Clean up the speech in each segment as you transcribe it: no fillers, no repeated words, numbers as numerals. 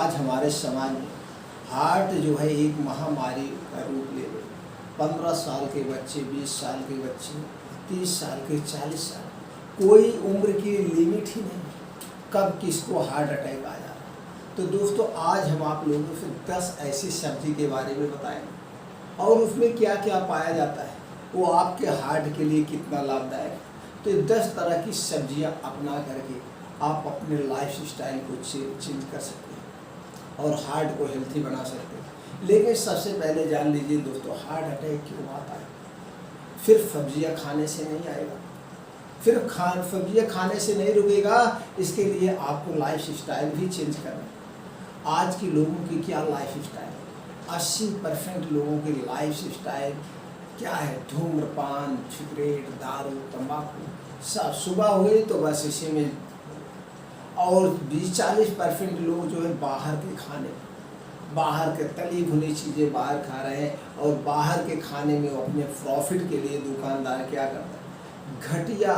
आज हमारे समाज में हार्ट जो है एक महामारी का रूप ले ले। 15 साल के बच्चे, 20 साल के बच्चे, 30 साल के, 40 साल, कोई उम्र की लिमिट ही नहीं, कब किसको हार्ट अटैक आ जा रहा है। तो दोस्तों आज हम आप लोगों से 10 ऐसी सब्जी के बारे में बताएंगे और उसमें क्या क्या पाया जाता है, वो आपके हार्ट के लिए कितना लाभदायक है। तो ये 10 तरह की सब्जियां अपना करके आप अपने लाइफ स्टाइल को चेंज कर सकते हैं और हार्ट को हेल्थी बना सकते हैं। लेकिन सबसे पहले जान लीजिए दोस्तों, हार्ट अटैक क्यों आता है। फिर सब्जियां खाने से नहीं आएगा, फिर सब्जियां खाने से नहीं रुकेगा, इसके लिए आपको लाइफ स्टाइल भी चेंज करना है। आज के लोगों की क्या लाइफ स्टाइल है, 80% लोगों की लाइफ स्टाइल क्या है, धूम्रपान, सिगरेट, दारू, तंबाकू, सब सुबह हुई तो बस इसी में। और 20-40% लोग जो है बाहर के खाने, बाहर के तली भुनी चीज़ें बाहर खा रहे हैं और बाहर के खाने में वो अपने प्रॉफिट के लिए दुकानदार क्या करता है, घटिया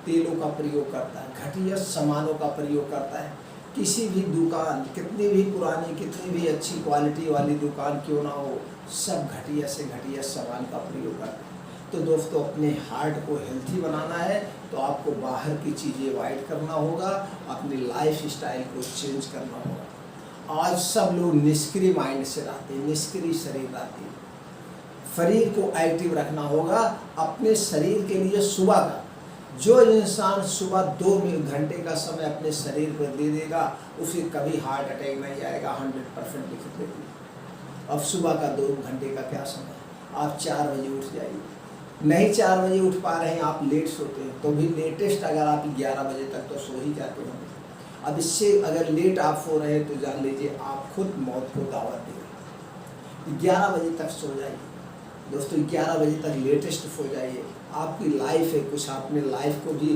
तेलों का प्रयोग करता है, घटिया सामानों का प्रयोग करता है। किसी भी दुकान, कितनी भी पुरानी, कितनी भी अच्छी क्वालिटी वाली दुकान क्यों ना हो, सब घटिया से घटिया सामान का प्रयोग करते हैं। तो दोस्तों अपने हार्ट को हेल्थी बनाना है तो आपको बाहर की चीज़ें अवॉइड करना होगा, अपनी लाइफ स्टाइल को चेंज करना होगा। आज सब लोग निष्क्रिय माइंड से रहते हैं, निष्क्रिय शरीर रहते हैं। शरीर को एक्टिव रखना होगा। अपने शरीर के लिए सुबह का, जो इंसान सुबह 2 घंटे का समय अपने शरीर पर दे देगा उसे कभी हार्ट अटैक नहीं आएगा, 100% लिख देती। अब सुबह का 2 घंटे का क्या समय, आप 4 बजे उठ जाइए। नहीं 4 बजे उठ पा रहे हैं, आप लेट सोते हैं, तो भी लेटेस्ट अगर आप 11 बजे तक तो सो ही जाते होंगे। अब इससे अगर लेट आप सो रहे हैं तो जान लीजिए आप खुद मौत को दावत दे रहे हैं। 11 बजे तक सो जाइए दोस्तों, 11 बजे तक लेटेस्ट सो जाइए। आपकी लाइफ है, कुछ अपने लाइफ को भी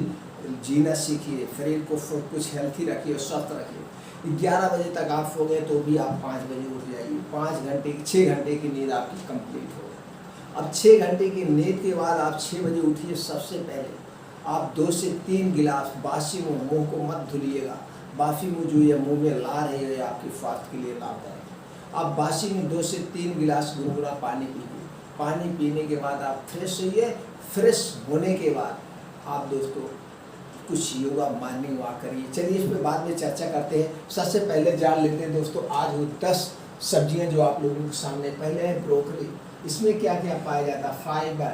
जीना सीखिए, शरीर को कुछ हेल्थी रखिए, स्वस्थ रखिए। 11 बजे तक आप सो गए तो भी आप 5 बजे उठ जाइए। 6 घंटे की नींद आपकी कंप्लीट हो। अब 6 घंटे की नींद के बाद आप 6 बजे उठिए। सबसे पहले आप 2 से 3 गिलास बासी मुँह को मत धुलिएगा। बासी मुँह जो ये मुँह में ला रही है आपके स्वास्थ्य के लिए लाभदायक। आप बासी में 2 से 3 गिलास गुनगुना पानी पीजिए। पानी पीने के बाद आप फ्रेश होइए। फ्रेश होने के बाद आप दोस्तों कुछ योगा, मॉर्निंग वॉक करिए। चलिए इस पर बाद में चर्चा करते हैं। सबसे पहले जान लेते हैं दोस्तों आज वो 10 सब्जियां जो आप लोगों के सामने। पहले है ब्रोकली। इसमें क्या क्या पाया जाता है, fibre,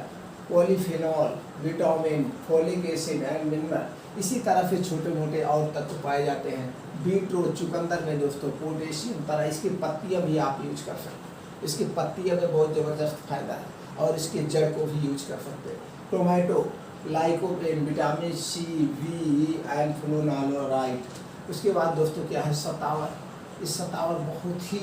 polyphenol, vitamin, folic acid and mineral. इसी तरह से छोटे मोटे और तत्व पाए जाते हैं। बीटरूट, चुकंदर में दोस्तों पोटेशियम तरह, इसकी पत्तियां भी आप यूज कर सकते हैं। इसकी पत्तियां में बहुत ज़बरदस्त फायदा है और इसके जड़ को भी यूज कर सकते हैं। Tomato, lycopene, vitamin C, B and फ्लोनालोराइड। उसके बाद दोस्तों क्या है, सतावर। इस सतावर बहुत ही,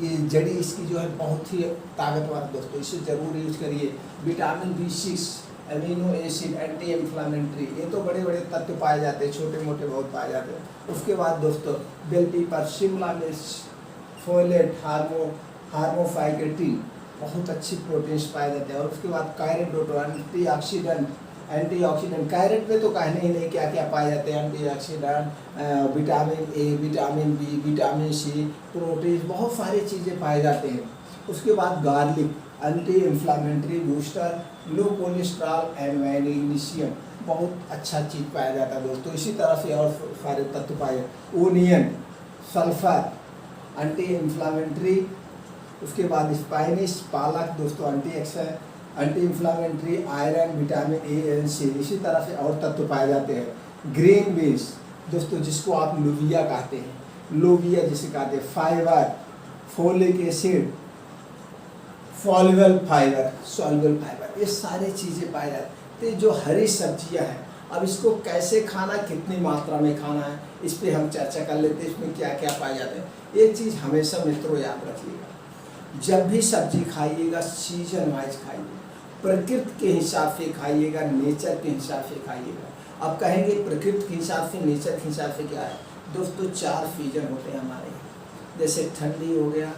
ये जड़ी इसकी जो है बहुत ही ताकतवर दोस्तों, इसे जरूर यूज करिए। Vitamin B6, amino acid, anti inflammatory, ये तो बड़े बड़े तत्व पाए जाते हैं, छोटे मोटे बहुत पाए जाते हैं। उसके बाद दोस्तों बेल पेपर, शिमला मिर्च, फोलेट, हार्मोफाइकेटिन, बहुत अच्छी प्रोटीन्स पाए जाते हैं। और उसके बाद कैरेट, एंटीऑक्सीडेंट। कैरेट में तो कहने ही नहीं क्या क्या पाए जाते हैं, antioxidant, vitamin A, vitamin B, vitamin C, protein, बहुत सारी चीज़ें पाए जाते हैं। उसके बाद garlic, anti inflammatory booster, low cholesterol and magnesium, बहुत अच्छा चीज़ पाया जाता है दोस्तों। इसी तरह से और सारे तत्व पाए जाते। Onion, sulphur, anti inflammatory. उसके बाद स्पाइनिश, पालक दोस्तों anti inflammatory, iron, vitamin A and C. इसी तरह से और तत्व पाए जाते हैं। ग्रीन बीन्स दोस्तों, जिसको आप लोबिया कहते हैं, लोबिया जिसे कहते हैं, fibre, folic acid, soluble fibre, ये सारी चीज़ें पाई जाती हैं। तो जो हरी सब्जियां हैं, अब इसको कैसे खाना, कितनी मात्रा में खाना है, इस पर हम चर्चा कर लेते हैं। इसमें क्या क्या पाए जाते हैं। एक चीज़ हमेशा मित्रों याद रखिएगा, जब भी सब्जी खाइएगा सीजन वाइज खाइए, प्रकृति के हिसाब से खाइएगा, नेचर के हिसाब से खाइएगा। अब कहेंगे प्रकृति के हिसाब से, नेचर के हिसाब से क्या है दोस्तों, 4 सीजन होते हैं हमारे यहाँ। जैसे ठंडी हो गया,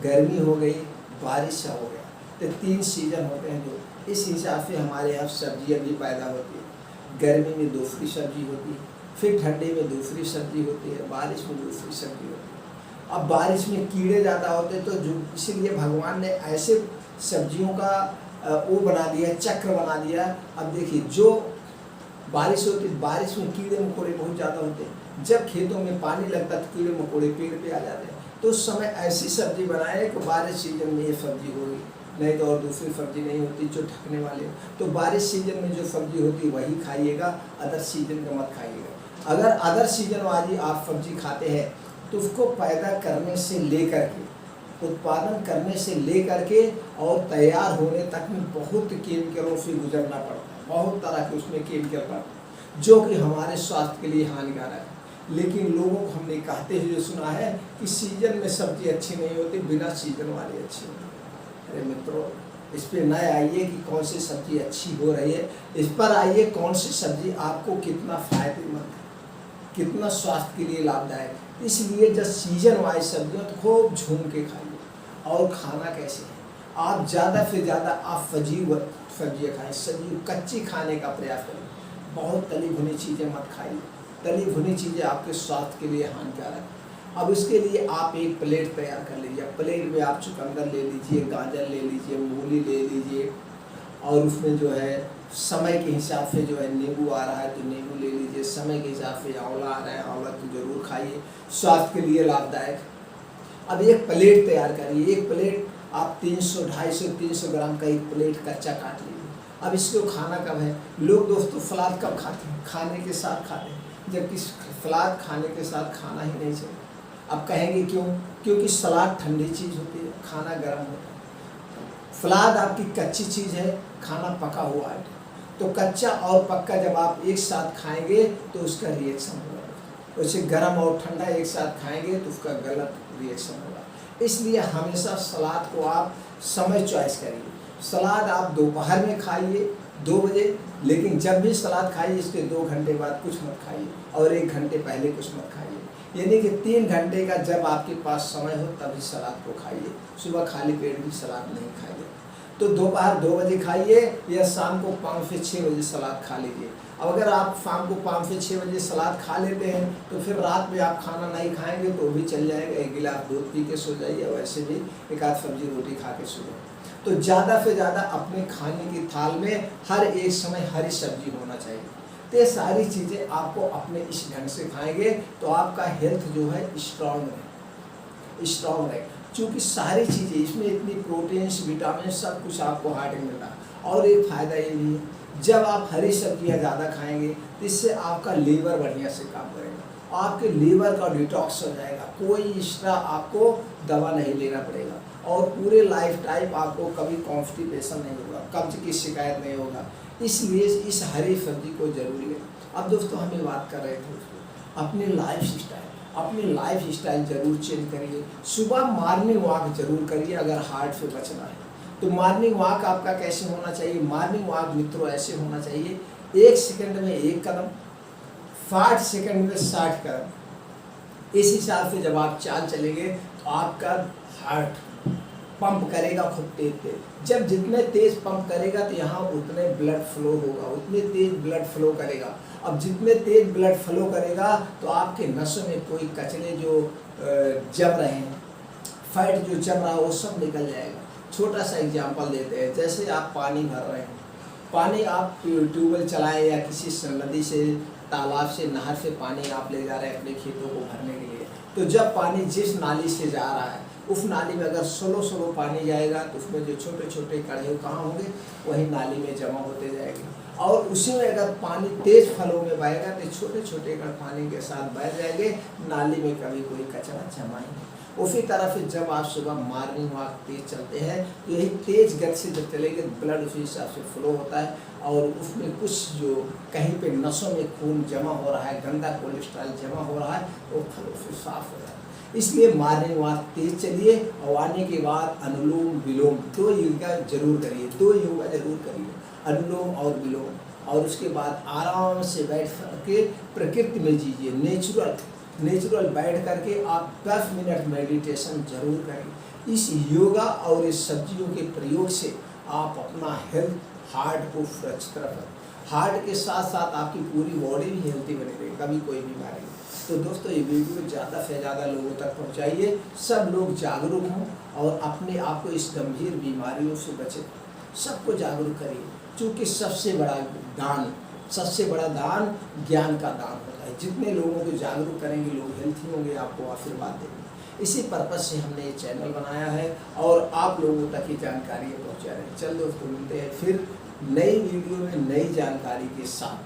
गर्मी हो गई, बारिश हो गया, तो 3 सीजन होते हैं जो इस हिसाब से हमारे यहाँ सब्जियाँ भी पैदा होती है। गर्मी में दूसरी सब्जी होती है, फिर ठंडी में दूसरी सब्जी होती है, बारिश में दूसरी सब्जी होती है। अब बारिश में कीड़े ज़्यादा होते तो जो इसीलिए भगवान ने ऐसे सब्जियों का वो बना दिया, चक्र बना दिया। अब देखिए जो बारिश होती है, बारिश में कीड़े मकोड़े बहुत ज़्यादा होते हैं, जब खेतों में पानी लगता है तो कीड़े मकोड़े पेड़ पे आ जाते हैं। तो उस समय ऐसी सब्जी बनाए कि बारिश सीजन में ये सब्जी होगी, नहीं तो और दूसरी सब्जी नहीं होती जो ढकने वाले। तो बारिश सीजन में जो सब्जी होती है वही खाइएगा, अदर सीजन का मत खाइएगा। अगर अदर सीजन वाली आप सब्जी खाते हैं तो उसको पैदा करने से लेकर के, उत्पादन करने से लेकर के और तैयार होने तक में बहुत केमिकलों से गुजरना पड़ता है, बहुत तरह के उसमें केमिकल पड़ते हैं जो कि हमारे स्वास्थ्य के लिए हानिकारक है। लेकिन लोगों को हमने कहते हुए सुना है कि सीजन में सब्जी अच्छी नहीं होती, बिना सीजन वाली अच्छी होती। अरे मित्रों, इस पर न आइए कि कौन सी सब्जी अच्छी हो रही है, इस पर आइए कौन सी सब्जी आपको कितना फायदेमंद है, कितना स्वास्थ्य के लिए लाभदायक। इसलिए जब सीजन वाइज सब्जियाँ तो खूब झूम के खाइए। और खाना कैसे है, आप ज़्यादा से ज़्यादा आप सब्जियाँ खाएँ, सब्जी कच्ची खाने का प्रयास करें। बहुत तली भुनी चीज़ें मत खाइए, तली भुनी चीज़ें आपके स्वास्थ्य के लिए हानिकारक है। अब इसके लिए आप एक प्लेट तैयार कर लीजिए। प्लेट में आप चुकंदर ले लीजिए, गाजर ले लीजिए, मूली ले लीजिए, और उसमें जो है समय के हिसाब से जो है नींबू आ रहा है तो नींबू ले लीजिए, समय के हिसाब से आंवला आ रहा है आंवला तो जरूर खाइए, स्वास्थ्य के लिए लाभदायक। अब एक प्लेट तैयार करिए, एक प्लेट आप 300, 250, 300 ग्राम का एक प्लेट कच्चा काट लीजिए। अब इसको खाना कब है, लोग दोस्तों सलाद कब खाते हैं, खाने के साथ खाते हैं, जबकि सलाद खाने के साथ खाना ही नहीं चाहिए। अब कहेंगे क्यों, क्योंकि सलाद ठंडी चीज़ होती है, खाना गर्म होता है। सलाद आपकी कच्ची चीज़ है, खाना पका हुआ है। तो कच्चा और पक्का जब आप एक साथ खाएंगे तो उसका रिएक्शन होगा, उसे गर्म और ठंडा एक साथ खाएंगे तो उसका गलत रिएक्शन होगा। इसलिए हमेशा सलाद को आप समय चॉइस करिए। सलाद आप दोपहर में खाइए 2 बजे, लेकिन जब भी सलाद खाइए इसके 2 घंटे बाद कुछ मत खाइए और 1 घंटे पहले कुछ मत खाइए। यानी कि 3 घंटे का जब आपके पास समय हो तभी सलाद को खाइए। सुबह खाली पेट भी सलाद नहीं खाइए। तो दोपहर 2 बजे खाइए या शाम को 5 से 6 बजे सलाद खा लीजिए। अब अगर आप शाम को 5 से 6 बजे सलाद खा लेते हैं तो फिर रात में आप खाना नहीं खाएंगे तो भी चल जाएगा, 1 गिलास दूध पी के सो जाइए, वैसे भी 1 आध सब्जी रोटी खा के सो जाइए। तो ज़्यादा से ज़्यादा अपने खाने की थाल में हर एक समय हरी सब्जी होना चाहिए। तो ये सारी चीज़ें आपको अपने इस ढंग से खाएंगे तो आपका हेल्थ जो है स्ट्रॉन्ग रहे। चूँकि सारी चीज़ें इसमें इतनी प्रोटीन्स, विटामिन सब कुछ आपको हार्ट में मिलता है। और एक फ़ायदा ये भी है, जब आप हरी सब्जियाँ ज़्यादा खाएंगे तो इससे आपका लीवर बढ़िया से काम करेगा, आपके लीवर का डिटॉक्स हो जाएगा, कोई एक्स्ट्रा आपको दवा नहीं लेना पड़ेगा और पूरे लाइफ टाइम आपको कभी कॉन्स्टिपेशन नहीं होगा, कब्ज की शिकायत नहीं होगा। इसलिए इस हरी सब्जी को जरूरी है। अब दोस्तों हमें बात कर रहे थे अपने लाइफ स्टाइल जरूर चेंज करिए। सुबह मॉर्निंग वॉक जरूर करिए अगर हार्ट से बचना है तो। मॉर्निंग वॉक आपका कैसे होना चाहिए, मॉर्निंग वॉक मित्रों ऐसे होना चाहिए 1 सेकंड में 1 कदम, 60 सेकंड में 60 कदम। इस हिसाब से जब आप चाल चलेंगे तो आपका हार्ट पंप करेगा खूब तेज। जब जितने तेज पंप करेगा तो यहाँ उतने ब्लड फ्लो होगा, उतने तेज ब्लड फ्लो करेगा। अब जितने तेज ब्लड फ्लो करेगा तो आपके नसों में कोई कचरे जो जम रहे हैं, फैट जो जम रहा है वो सब निकल जाएगा। छोटा सा एग्जांपल देते हैं, जैसे आप पानी भर रहे हैं, पानी आप ट्यूबवेल चलाएं या किसी नदी से, तालाब से, नहर से पानी आप ले जा रहे हैं अपने खेतों को भरने के लिए। तो जब पानी जिस नाली से जा रहा है उस नाली में अगर स्लो पानी जाएगा तो उसमें जो छोटे छोटे कड़े कहाँ होंगे, वही नाली में जमा होते जाएंगे। और उसी में अगर पानी तेज फलों में बहेगा तो छोटे छोटे कण पानी के साथ बह जाएंगे, नाली में कभी कोई कचरा जमा ही नहीं। उसी तरह से जब आप सुबह मॉर्निंग वॉक तेज चलते हैं तो यही तेज गति से जब चलेंगे ब्लड उसी हिसाब से फ्लो होता है और उसमें कुछ जो कहीं पे नसों में खून जमा हो रहा है, गंदा कोलेस्ट्रॉल जमा हो रहा है, वो फलों से साफ हो रहा है। इसलिए मॉर्निंग वॉक तेज चलिए और आने के बाद अनुलोम विलोम 2 योगा जरूर करिए, 2 योगा जरूर करिए, अनुलोम और विलोम। और उसके बाद आराम से बैठ करके प्रकृति में जीजिए, नेचुरल बैठ करके आप 10 मिनट मेडिटेशन जरूर करें। इस योगा और इस सब्जियों के प्रयोग से आप अपना हेल्थ, हार्ट को सुरक्षित रखें। हार्ट के साथ साथ आपकी पूरी बॉडी भी हेल्थी बनी रहेगी, कभी कोई बीमारी नहीं। तो दोस्तों ये वीडियो ज़्यादा से ज़्यादा लोगों तक पहुंचाइए, सब लोग जागरूक हों और अपने आप को इस गंभीर बीमारियों से बचें, सबको जागरूक करिए। क्योंकि सबसे बड़ा दान ज्ञान का दान होता है। जितने लोगों को जागरूक करेंगे लोग हेल्थी होंगे, आपको आशीर्वाद देंगे। इसी पर्पज से हमने ये चैनल बनाया है और आप लोगों तक ये जानकारी पहुँचा रहे हैं। चल दोस्तों, मिलते हैं फिर नई वीडियो में नई जानकारी के साथ।